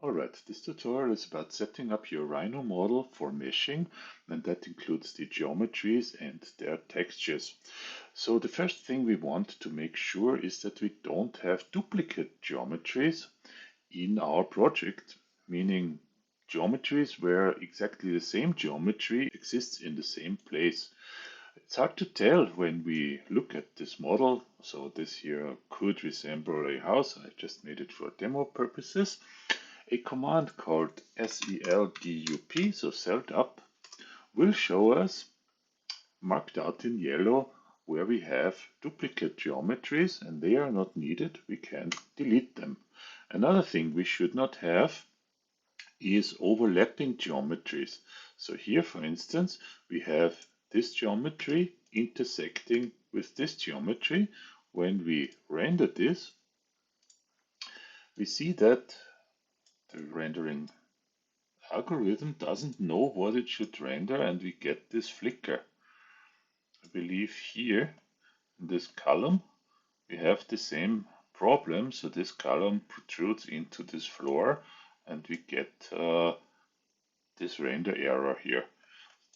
Alright, this tutorial is about setting up your Rhino model for meshing, and that includes the geometries and their textures. So the first thing we want to make sure is that we don't have duplicate geometries in our project, meaning geometries where exactly the same geometry exists in the same place. It's hard to tell when we look at this model. So this here could resemble a house. I just made it for demo purposes. A command called seldup, so setup, will show us, marked out in yellow, where we have duplicate geometries and they are not needed. We can delete them. Another thing we should not have is overlapping geometries. So here, for instance, we have this geometry intersecting with this geometry. When we render this, we see that the rendering algorithm doesn't know what it should render and we get this flicker. I believe here in this column we have the same problem. So this column protrudes into this floor and we get this render error here.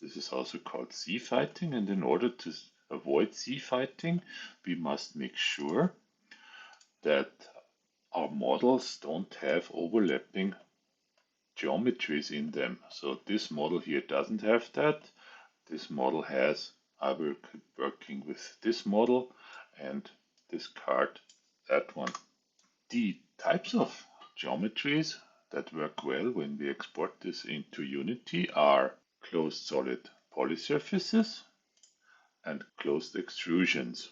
This is also called Z-fighting, and in order to avoid Z-fighting, we must make sure that our models don't have overlapping geometries in them. So this model here doesn't have that. This model has, I will keep working with this model and discard that one. The types of geometries that work well when we export this into Unity are closed solid polysurfaces and closed extrusions.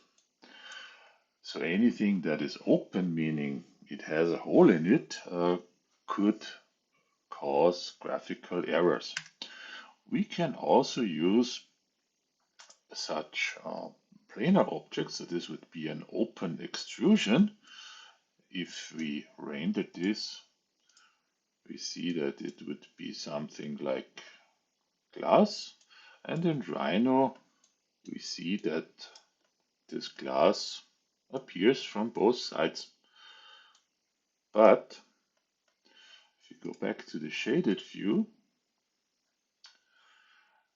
So anything that is open, meaning it has a hole in it, could cause graphical errors. We can also use such planar objects, so this would be an open extrusion. If we render this, we see that it would be something like glass, and in Rhino we see that this glass appears from both sides. But if you go back to the shaded view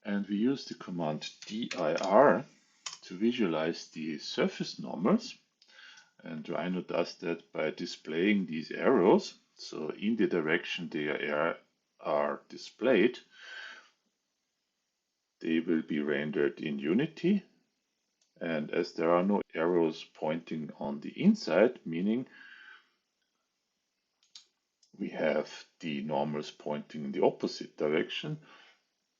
and we use the command dir to visualize the surface normals, and Rhino does that by displaying these arrows, so in the direction they are displayed, they will be rendered in Unity. And as there are no arrows pointing on the inside, meaning we have the normals pointing in the opposite direction,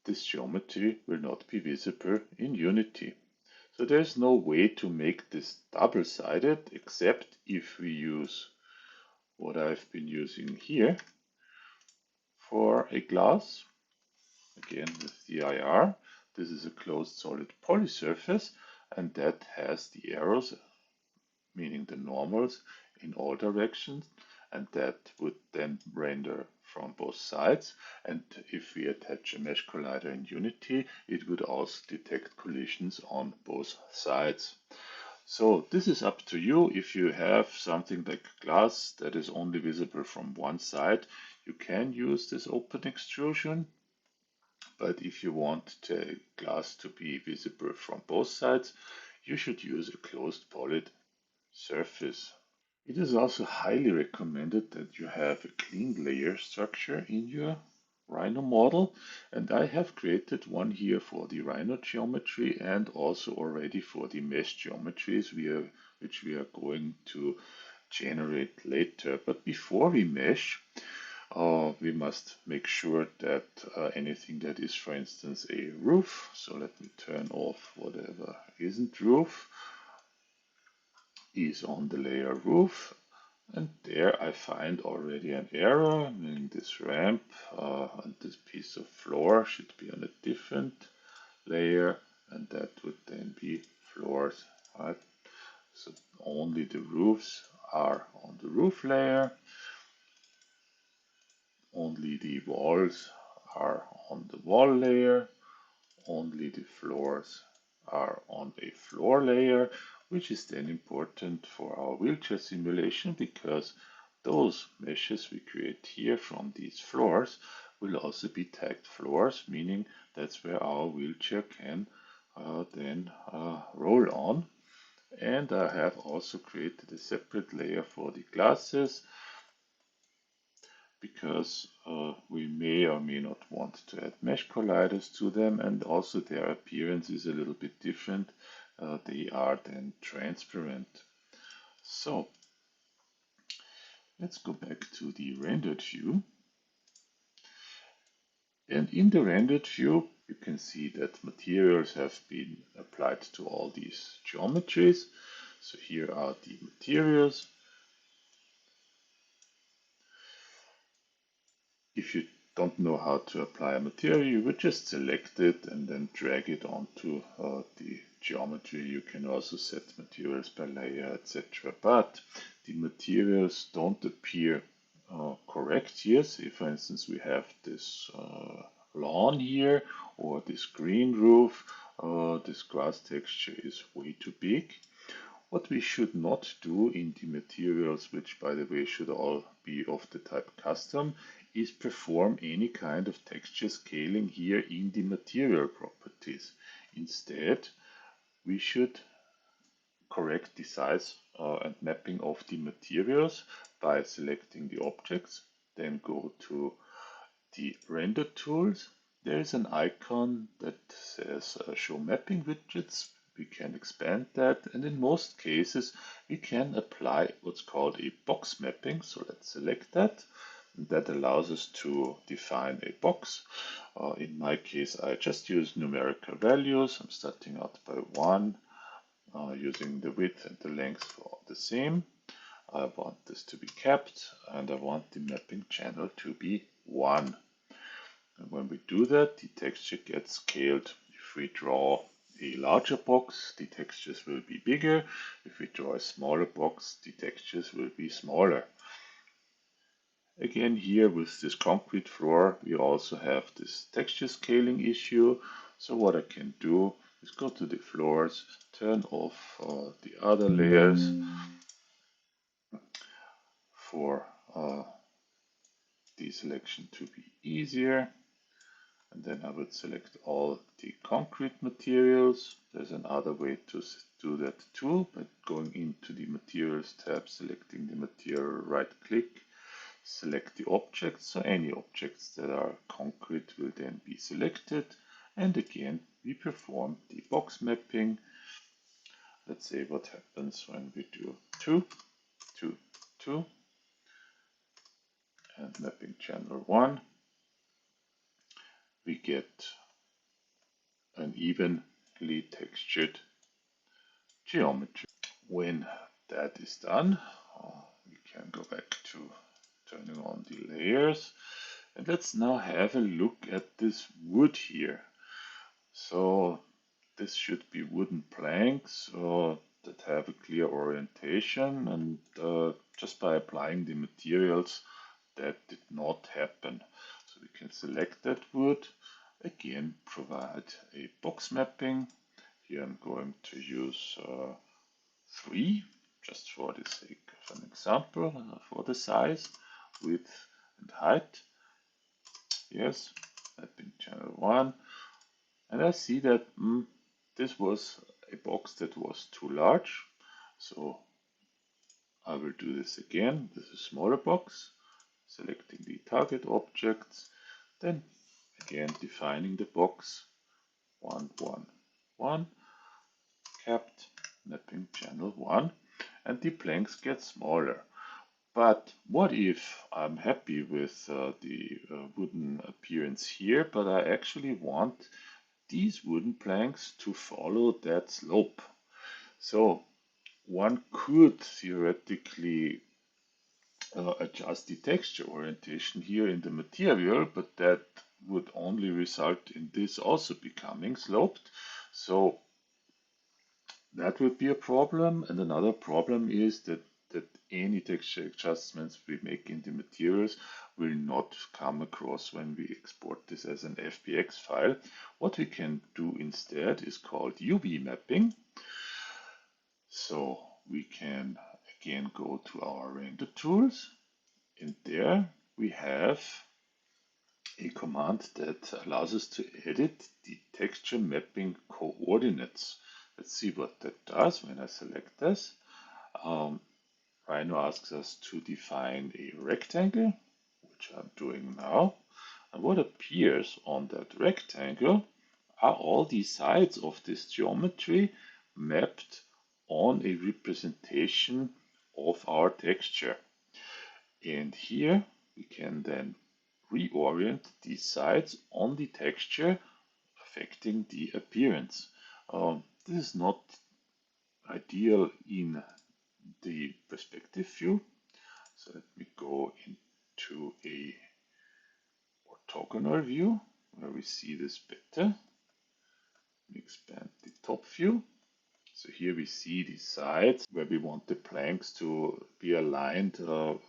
this geometry will not be visible in Unity. So there's no way to make this double-sided except if we use what I've been using here for a glass. Again with dir. This is a closed solid polysurface and that has the arrows, meaning the normals, in all directions, and that would then render from both sides. And if we attach a mesh collider in Unity, it would also detect collisions on both sides. So this is up to you. If you have something like glass that is only visible from one side, you can use this open extrusion. But if you want the glass to be visible from both sides, you should use a closed poly surface. It is also highly recommended that you have a clean layer structure in your Rhino model, and I have created one here for the Rhino geometry and also already for the mesh geometries which we are going to generate later. But before we mesh, we must make sure that anything that is, for instance, a roof, so let me turn off whatever isn't roof, is on the layer roof, and there I find already an error, meaning this ramp and this piece of floor should be on a different layer, and that would then be floors, right? So only the roofs are on the roof layer, only the walls are on the wall layer, only the floors are on a floor layer, which is then important for our wheelchair simulation because those meshes we create here from these floors will also be tagged floors, meaning that's where our wheelchair can then roll on. And I have also created a separate layer for the glasses because we may or may not want to add mesh colliders to them, and also their appearance is a little bit different. They are then transparent. So let's go back to the rendered view. And in the rendered view, you can see that materials have been applied to all these geometries. So here are the materials. If you don't know how to apply a material, you would just select it and then drag it onto the geometry. You can also set materials by layer, etc. But the materials don't appear correct here. Say, for instance, we have this lawn here or this green roof. This grass texture is way too big. What we should not do in the materials, which by the way should all be of the type custom, is perform any kind of texture scaling here in the material properties. Instead, we should correct the size and mapping of the materials by selecting the objects, then go to the render tools. There is an icon that says show mapping widgets. We can expand that, and in most cases we can apply what's called a box mapping. So let's select that. That allows us to define a box. In my case, I just use numerical values. I'm starting out by 1, using the width and the length for the same. I want this to be kept, and I want the mapping channel to be 1. And when we do that, the texture gets scaled. If we draw a larger box, the textures will be bigger. If we draw a smaller box, the textures will be smaller. Again, here with this concrete floor, we also have this texture scaling issue. So what I can do is go to the floors, turn off the other layers for the selection to be easier. And then I would select all the concrete materials. There's another way to do that too, by going into the materials tab, selecting the material, right click, select the objects. So any objects that are concrete will then be selected. And again, we perform the box mapping. Let's say what happens when we do 2, 2, 2, and mapping channel 1. We get an evenly textured geometry. When that is done, we can go back to turning on the layers. And let's now have a look at this wood here. So this should be wooden planks that have a clear orientation, and just by applying the materials that did not happen. So we can select that wood, again provide a box mapping. Here I'm going to use 3, just for the sake of an example, for the size, width and height. Yes, mapping channel 1. And I see that this was a box that was too large. So I will do this again. This is a smaller box, selecting the target objects, then again defining the box 1, 1, 1, capped, mapping channel 1, and the planks get smaller. But what if I'm happy with the wooden appearance here, but I actually want these wooden planks to follow that slope? So one could theoretically adjust the texture orientation here in the material, but that would only result in this also becoming sloped. So that would be a problem. And another problem is that any texture adjustments we make in the materials will not come across when we export this as an FBX file. What we can do instead is called UV mapping. So we can again go to our render tools, And there we have a command that allows us to edit the texture mapping coordinates. Let's see what that does when I select this. Um, Rhino asks us to define a rectangle, which I'm doing now. And what appears on that rectangle are all the sides of this geometry mapped on a representation of our texture. And here we can then reorient these sides on the texture, affecting the appearance. This is not ideal in the perspective view. So let me go into a orthogonal view where we see this better. Expand the top view. So here we see the sides where we want the planks to be aligned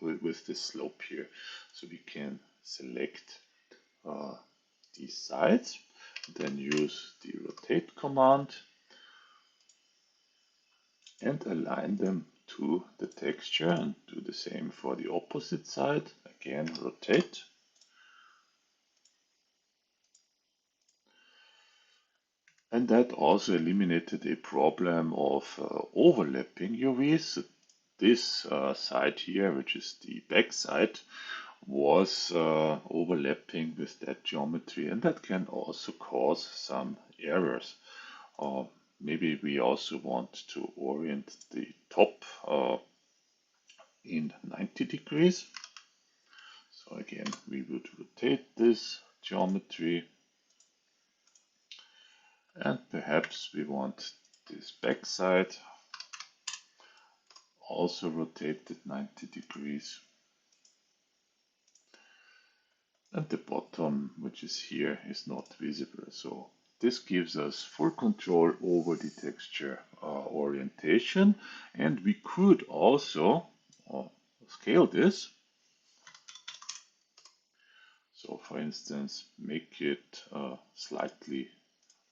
with the slope here. So we can select these sides, then use the rotate command and align them to the texture, and do the same for the opposite side. Again, rotate. And that also eliminated a problem of overlapping UVs. This side here, which is the back side, was overlapping with that geometry, and that can also cause some errors. Maybe we also want to orient the top in 90 degrees. So again, we would rotate this geometry, and perhaps we want this back side also rotated 90 degrees. And the bottom, which is here, is not visible. So this gives us full control over the texture orientation, and we could also scale this. So for instance, make it slightly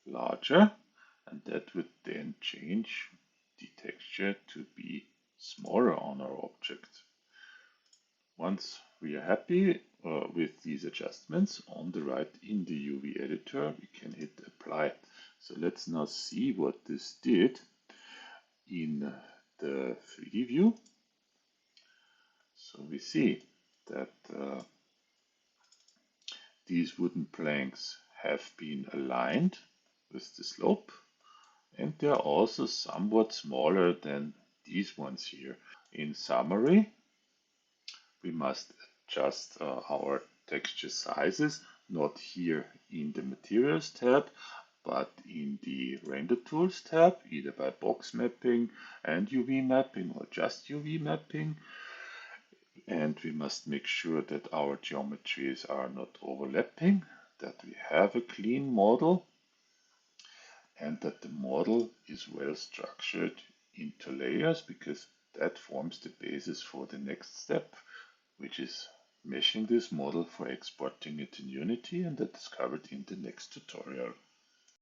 larger, and that would then change the texture to be smaller on our object. Once we are happy with these adjustments, on the right in the UV editor, we can hit apply. So let's now see what this did in the 3D view. So we see that these wooden planks have been aligned with the slope, and they're also somewhat smaller than these ones here. In summary, we must adjust our texture sizes, not here in the materials tab, but in the render tools tab, either by box mapping and UV mapping or just UV mapping. And we must make sure that our geometries are not overlapping, that we have a clean model, and that the model is well structured into layers, because that forms the basis for the next step, which is meshing this model for exporting it in Unity, and that is covered in the next tutorial.